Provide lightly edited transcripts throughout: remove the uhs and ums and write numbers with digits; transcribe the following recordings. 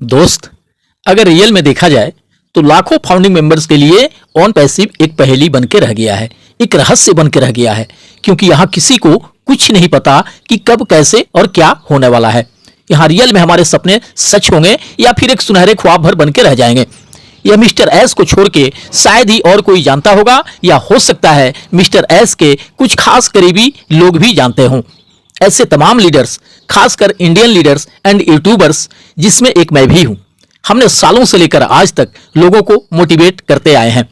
दोस्त, अगर रियल में देखा जाए तो लाखों फाउंडिंग मेंबर्स के लिए ऑन पैसिव एक पहेली बन के रह गया है, एक रहस्य बन के रह गया है, क्योंकि यहाँ किसी को कुछ नहीं पता कि कब कैसे और क्या होने वाला है। यहाँ रियल में हमारे सपने सच होंगे या फिर एक सुनहरे ख्वाब भर बन के रह जाएंगे। यह मिस्टर एस को छोड़ के शायद ही और कोई जानता होगा, या हो सकता है मिस्टर एस के कुछ खास करीबी लोग भी जानते हों। ऐसे तमाम लीडर्स, खासकर इंडियन लीडर्स एंड यूट्यूबर्स, जिसमें एक मैं भी हूं, हमने सालों से लेकर आज तक लोगों को मोटिवेट करते आए हैं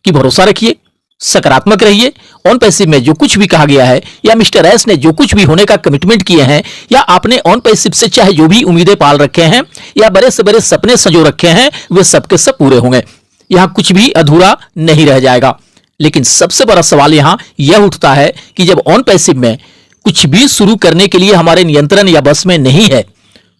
कि भरोसा रखिए, सकारात्मक रहिए। ऑन पैसिव में जो कुछ भी कहा गया है या मिस्टर एस ने जो कुछ भी होने का कमिटमेंट किए हैं, या आपने ऑन पैसिव से चाहे जो भी उम्मीदें पाल रखे हैं या बड़े से बड़े सपने संजो रखे हैं, वे सबके सब पूरे होंगे। यहाँ कुछ भी अधूरा नहीं रह जाएगा। लेकिन सबसे बड़ा सवाल यहाँ यह उठता है कि जब ऑन पैसिव में कुछ भी शुरू करने के लिए हमारे नियंत्रण या बस में नहीं है,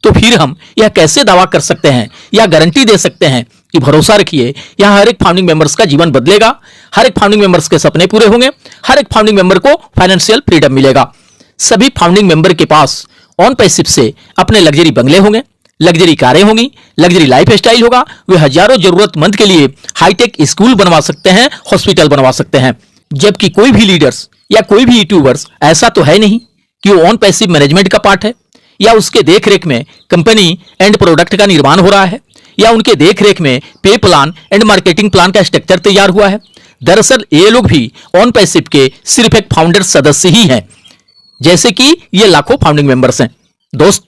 तो फिर हम यह कैसे दावा कर सकते हैं या गारंटी दे सकते हैं कि भरोसा रखिए, यहां हर एक फाउंडिंग मेंबर्स का जीवन बदलेगा, हर एक फाउंडिंग मेंबर्स के सपने पूरे होंगे, हर एक फाउंडिंग मेंबर को फाइनेंशियल फ्रीडम मिलेगा। सभी फाउंडिंग मेंबर के पास ऑन पैसिव से अपने लग्जरी बंगले होंगे, लग्जरी कारें होंगी, लग्जरी लाइफ स्टाइल होगा। वे हजारों जरूरतमंद के लिए हाईटेक स्कूल बनवा सकते हैं, हॉस्पिटल बनवा सकते हैं। जबकि कोई भी लीडर्स या कोई भी यूट्यूबर्स ऐसा तो है नहीं कि वो ऑन पैसिव मैनेजमेंट का पार्ट है, या उसके देखरेख में कंपनी एंड प्रोडक्ट का निर्माण हो रहा है, या उनके देखरेख में पे प्लान एंड मार्केटिंग प्लान का स्ट्रक्चर तैयार हुआ है। दरअसल ये लोग भी ऑन पैसिव के सिर्फ एक फाउंडर सदस्य ही हैं, जैसे कि ये लाखों फाउंडिंग मेंबर्स हैं। दोस्त,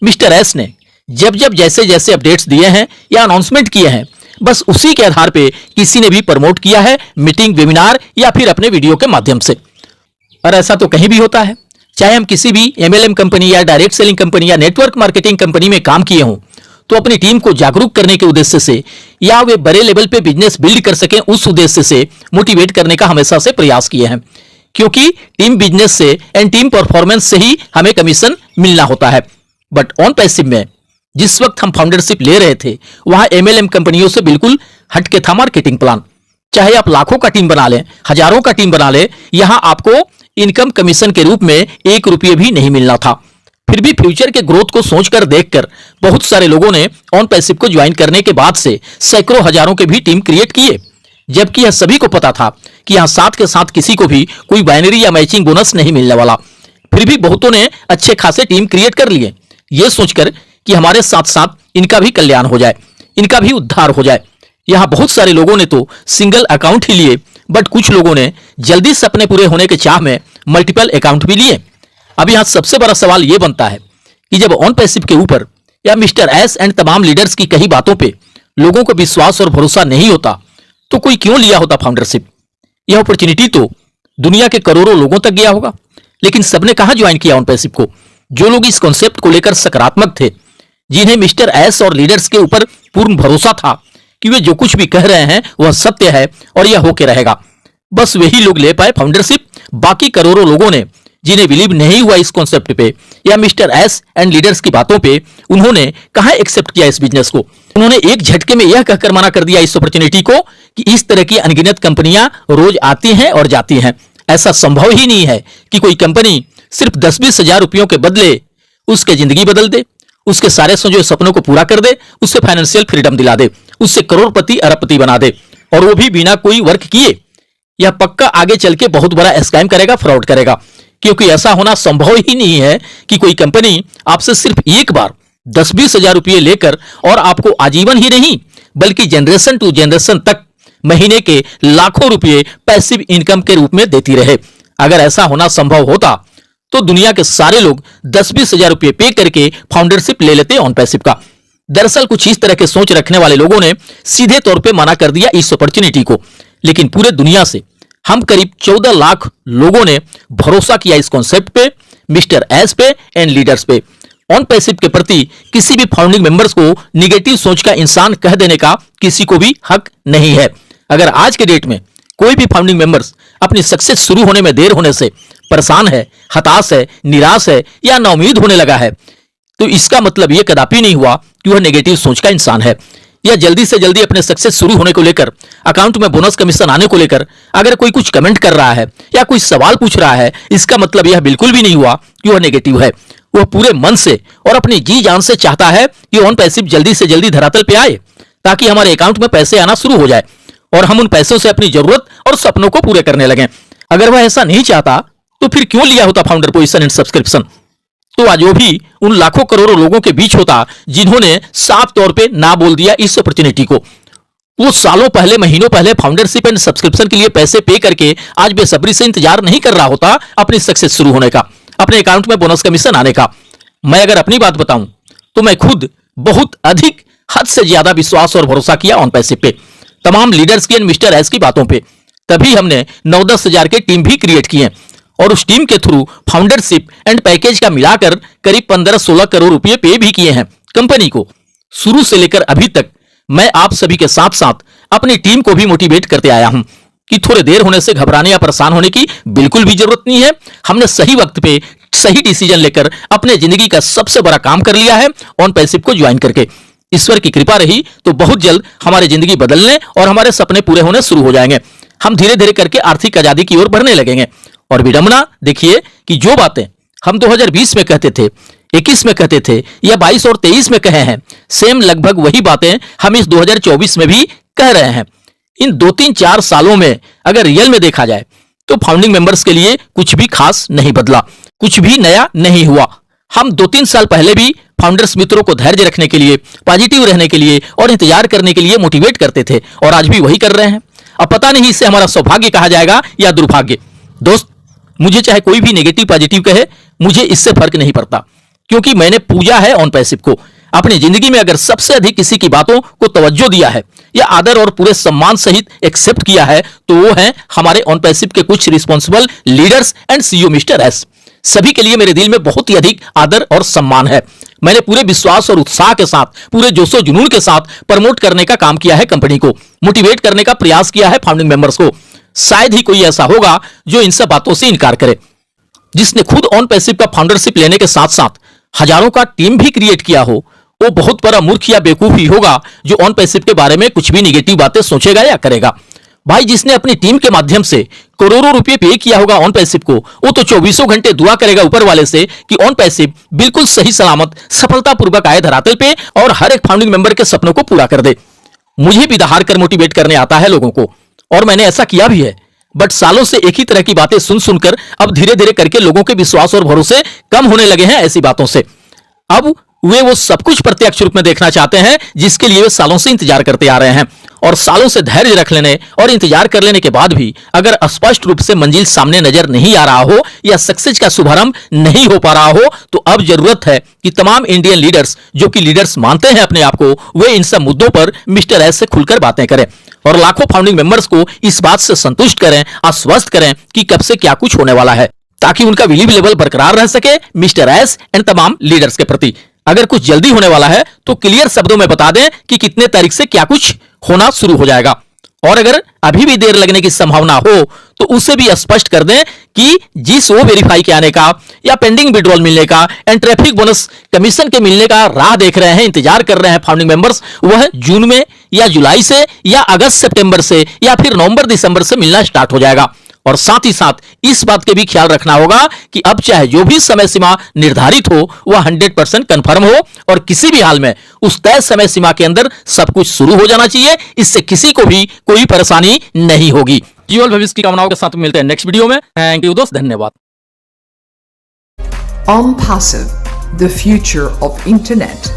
मिस्टर एस ने जब जब जैसे जैसे अपडेट्स दिए हैं या अनाउंसमेंट किए हैं, बस उसी के आधार पे किसी ने भी प्रमोट किया है, मीटिंग, वेबिनार या फिर अपने वीडियो के माध्यम से। और ऐसा तो कहीं भी होता है, चाहे हम किसी भी एमएलएम कंपनी या डायरेक्ट सेलिंग कंपनी या नेटवर्क मार्केटिंग कंपनी में काम किए हों, तो अपनी टीम को जागरूक करने के उद्देश्य से या वे बड़े लेवल पे बिजनेस बिल्ड कर सकें, उस उद्देश्य से मोटिवेट करने का हमेशा से प्रयास किए हैं। क्योंकि टीम बिजनेस से एंड टीम परफॉर्मेंस से ही हमें कमीशन मिलना होता है। बट ऑन पैसिव में जिस वक्त हम फाउंडरशिप ले रहे थे, वहां एमएलएम कंपनियों से बिल्कुल हटके था मार्केटिंग प्लान। चाहे आप लाखों का टीम बना लें, हजारों का टीम बना लें, यहां आपको इनकम कमीशन के रूप में 1 रुपये भी नहीं मिलना था। फिर भी फ्यूचर के ग्रोथ को सोचकर देखकर बहुत सारे लोगों ने ऑन पैसिव को ज्वाइन करने के बाद से सैकड़ों हजारों के भी टीम क्रिएट किए, जबकि यह सभी को पता था कि यहां साथ के साथ किसी को भी कोई बाइनरी या मैचिंग बोनस नहीं मिलने वाला। फिर भी बहुतों ने अच्छे खासे टीम क्रिएट कर लिए, यह सोचकर कि हमारे साथ साथ इनका भी कल्याण हो जाए, इनका भी उद्धार हो जाए। यहां बहुत सारे लोगों ने तो सिंगल अकाउंट ही लिए, बट कुछ लोगों ने जल्दी सपने पूरे होने के चाह में मल्टीपल अकाउंट भी लिए। अब यहां सबसे बड़ा सवाल यह बनता है कि जब ऑन पैसिव के ऊपर या मिस्टर एस एंड तमाम लीडर्स की कही बातों पे लोगों को विश्वास और भरोसा नहीं होता, तो कोई क्यों लिया होता फाउंडरशिप? यह अपॉर्चुनिटी तो दुनिया के करोड़ों लोगों तक गया होगा, लेकिन सबने कहां ज्वाइन किया ऑन पैसिव को? जो लोग इस कॉन्सेप्ट को लेकर सकारात्मक थे, जिन्हें मिस्टर एस और लीडर्स के ऊपर पूर्ण भरोसा था कि वे जो कुछ भी कह रहे हैं वह सत्य है और यह होके रहेगा, बस वही लोग ले पाए फाउंडरशिप। बाकी करोड़ों लोगों ने, जिन्हें बिलीव नहीं हुआ इस कॉन्सेप्ट पे या मिस्टर एस एंड लीडर्स की बातों पे, उन्होंने कहां एक्सेप्ट किया इस बिजनेस को? उन्होंने एक झटके में यह कहकर मना कर दिया इस अपॉर्चुनिटी को कि इस तरह की अनगिनत कंपनियां रोज आती हैं और जाती हैं। ऐसा संभव ही नहीं है कि कोई कंपनी सिर्फ 10-20 हजार रुपयों के बदले उसके जिंदगी बदल दे, उसके सारे सोचे सपनों को पूरा कर दे, उससे फाइनेंशियल फ्रीडम दिला दे, उससे करोड़पति अरबपति बना दे, और वो भी बिना कोई वर्क किए। यह पक्का आगे चल के बहुत बड़ा स्कैम करेगा, फ्रॉड करेगा, क्योंकि ऐसा होना संभव ही नहीं है कि कोई कंपनी आपसे सिर्फ एक बार 10-20 हजार रुपये लेकर और आपको आजीवन ही नहीं बल्कि जनरेशन टू जनरेशन तक महीने के लाखों रुपये पैसिव इनकम के रूप में देती रहे। अगर ऐसा होना संभव होता तो दुनिया के सारे लोग 10-20 हजार रुपये पे करके फाउंडरशिप ले लेते ऑन पैसिव का। दरअसल कुछ इस तरह के सोच रखने वाले लोगों ने सीधे तौर पे मना कर दिया इस अपॉर्चुनिटी को, लेकिन पूरे दुनिया से हम करीब 14 लाख लोगों ने भरोसा किया इस कॉन्सेप्ट पे, मिस्टर एस पे एंड लीडर्स पे। ऑन पैसिव के प्रति किसी भी फाउंडिंग मेंबर्स को निगेटिव सोच का इंसान कह देने का किसी को भी हक नहीं है। अगर आज के डेट में कोई भी फाउंडिंग मेंबर्स अपनी सक्सेस शुरू होने में देर होने से परेशान है, हताश है, निराश है या नाउम्मीद होने लगा है, तो इसका मतलब यह कदापि नहीं हुआ कि वह नेगेटिव सोच का इंसान है। या जल्दी से जल्दी अपने सक्सेस शुरू होने को लेकर, अकाउंट में बोनस कमीशन आने को लेकर अगर कोई कुछ कमेंट कर रहा है या कोई सवाल पूछ रहा है, इसका मतलब यह बिल्कुल भी नहीं हुआ कि वह नेगेटिव है। वह पूरे मन से और अपनी जी जान से चाहता है कि ऑन पैसिव जल्दी से जल्दी धरातल पे आए, ताकि हमारे अकाउंट में पैसे आना शुरू हो जाए और हम उन पैसों से अपनी जरूरत और सपनों को पूरे करने लगे। अगर वह ऐसा नहीं चाहता तो फिर क्यों लिया होता फाउंडर पोजीशन एंड सब्सक्रिप्शन? तो आज वो भी उन लाखों करोड़ों लोगों के बीच होता जिन्होंने साफ तौर पे ना बोल दिया इस अपॉर्चुनिटी को। वो सालों पहले, महीनों पहले फाउंडरशिप एंड सब्सक्रिप्शन के लिए पैसे पे करके आज बेसब्री से इंतजार नहीं कर रहा होता अपनी सक्सेस शुरू होने का, अपने अकाउंट में बोनस कमीशन आने का। मैं अगर अपनी बात बताऊं तो मैं खुद बहुत अधिक, हद से ज्यादा विश्वास और भरोसा किया ऑन पैसिव पे, तमाम लीडर्स की एंड मिस्टर एस की बातों पे। तभी हमने 9-10 हजार के टीम भी क्रिएट किए और उस टीम के थ्रू फाउंडरशिप एंड पैकेज का मिलाकर करीब 15-16 करोड़ रुपए पे भी किए हैं कंपनी को। शुरू से लेकर अभी तक मैं आप सभी के साथ साथ अपनी टीम को भी मोटिवेट करते आया हूं कि थोड़े देर होने से घबराने या परेशान होने की बिल्कुल भी जरूरत नहीं है। हमने सही वक्त पे सही डिसीजन लेकर अपने जिंदगी का सबसे बड़ा काम कर लिया है ऑन पैसिव को ज्वाइन करके। ईश्वर की कृपा रही तो बहुत जल्द हमारी जिंदगी बदलने और हमारे सपने पूरे होने शुरू हो जाएंगे। हम धीरे धीरे करके आर्थिक आजादी की ओर बढ़ने लगेंगे। और विडंबना देखिए कि जो बातें हम 2020 में कहते थे, 21 में कहते थे या 22 और 23 में कहे हैं, सेम लगभग वही बातें हम इस 2024 में भी कह रहे हैं। इन 2-3-4 सालों में अगर रियल में देखा जाए तो फाउंडिंग मेंबर्स के लिए कुछ भी खास नहीं बदला, कुछ भी नया नहीं हुआ। हम 2-3 साल पहले भी फाउंडर्स मित्रों को धैर्य रखने के लिए, पॉजिटिव रहने के लिए और इंतजार करने के लिए मोटिवेट करते थे और आज भी वही कर रहे हैं। अब पता नहीं इसे हमारा सौभाग्य कहा जाएगा या दुर्भाग्य। दोस्त, मुझे चाहे कोई भी नेगेटिव पॉजिटिव कहे, मुझे इससे फर्क नहीं पड़ता, क्योंकि मैंने पूजा है ऑन पैसिव को। अपनी जिंदगी में अगर सबसे अधिक किसी की बातों को तवज्जो दिया है या आदर और पूरे सम्मान सहित एक्सेप्ट किया है तो वो है हमारे ऑन पैसिव के कुछ responsible leaders and CEO mister S. सभी के लिए मेरे दिल में बहुत ही अधिक आदर और सम्मान है। मैंने पूरे विश्वास और उत्साह के साथ, पूरे जोशो जुनून के साथ प्रमोट करने का काम किया है कंपनी को, मोटिवेट करने का प्रयास किया है फाउंडिंग मेंबर्स को। शायद ही कोई ऐसा होगा जो इन सब बातों से इनकार करे। जिसने खुद ऑन पैसिव का फाउंडरशिप लेने के साथ साथ हजारों का टीम भी क्रिएट किया हो, वो बहुत बड़ा मूर्ख या बेवकूफ ही होगा जो ऑन पैसिव के बारे में कुछ भी निगेटिव बातें सोचेगा या करेगा। भाई, जिसने अपनी टीम के माध्यम से करोड़ों रुपए पे किया होगा ऑन पैसिव को, वो तो 24 घंटे दुआ करेगा ऊपर वाले से कि ऑन पैसिव बिल्कुल सही सलामत सफलतापूर्वक आए धरातल पे और हर एक फाउंडिंग मेंबर के सपनों को पूरा कर दे। मुझे भी दहाड़ कर मोटिवेट करने आता है लोगों को और मैंने ऐसा किया भी है, बट सालों से एक ही तरह की बातें सुन सुनकर अब धीरे धीरे करके लोगों के विश्वास और भरोसे कम होने लगे हैं ऐसी बातों से। अब वे वो सब कुछ प्रत्यक्ष रूप में देखना चाहते हैं जिसके लिए वे सालों से इंतजार करते आ रहे हैं। और सालों से धैर्य रख लेने और इंतजार कर लेने के बाद भी अगर स्पष्ट रूप से मंजिल सामने नजर नहीं आ रहा हो या सक्सेस का शुभारंभ नहीं हो पा रहा हो, तो अब जरूरत है कि तमाम इंडियन लीडर्स जो कि लीडर्स मानते हैं अपने आप को, वे इन सब मुद्दों पर मिस्टर एस से खुलकर बातें करें और लाखों फाउंडिंग मेंबर्स को इस बात से संतुष्ट करें, आश्वस्त करें कि कब से क्या कुछ होने वाला है, ताकि उनका बिलीव लेवल बरकरार रह सके मिस्टर एस एंड तमाम लीडर्स के प्रति। अगर कुछ जल्दी होने वाला है तो क्लियर शब्दों में बता दें कि कितने तारीख से क्या कुछ होना शुरू हो जाएगा, और अगर अभी भी देर लगने की संभावना हो तो उसे भी स्पष्ट कर दें कि जिस वो वेरीफाई के आने का या पेंडिंग विड्रॉल मिलने का एंड ट्रैफिक बोनस कमीशन के मिलने का राह देख रहे हैं, इंतजार कर रहे हैं फाउंडिंग मेंबर्स, वह जून में या जुलाई से या अगस्त सितंबर से या फिर नवंबर दिसंबर से मिलना स्टार्ट हो जाएगा। और साथ ही साथ इस बात के भी ख्याल रखना होगा कि अब चाहे जो भी समय सीमा निर्धारित हो वह 100% कंफर्म हो और किसी भी हाल में उस तय समय सीमा के अंदर सब कुछ शुरू हो जाना चाहिए। इससे किसी को भी कोई परेशानी नहीं होगी। जीवन भविष्य की कामनाओं के साथ मिलते हैं नेक्स्ट वीडियो में। थैंक यू दोस्त, धन्यवाद। OnPassive, the future of internet.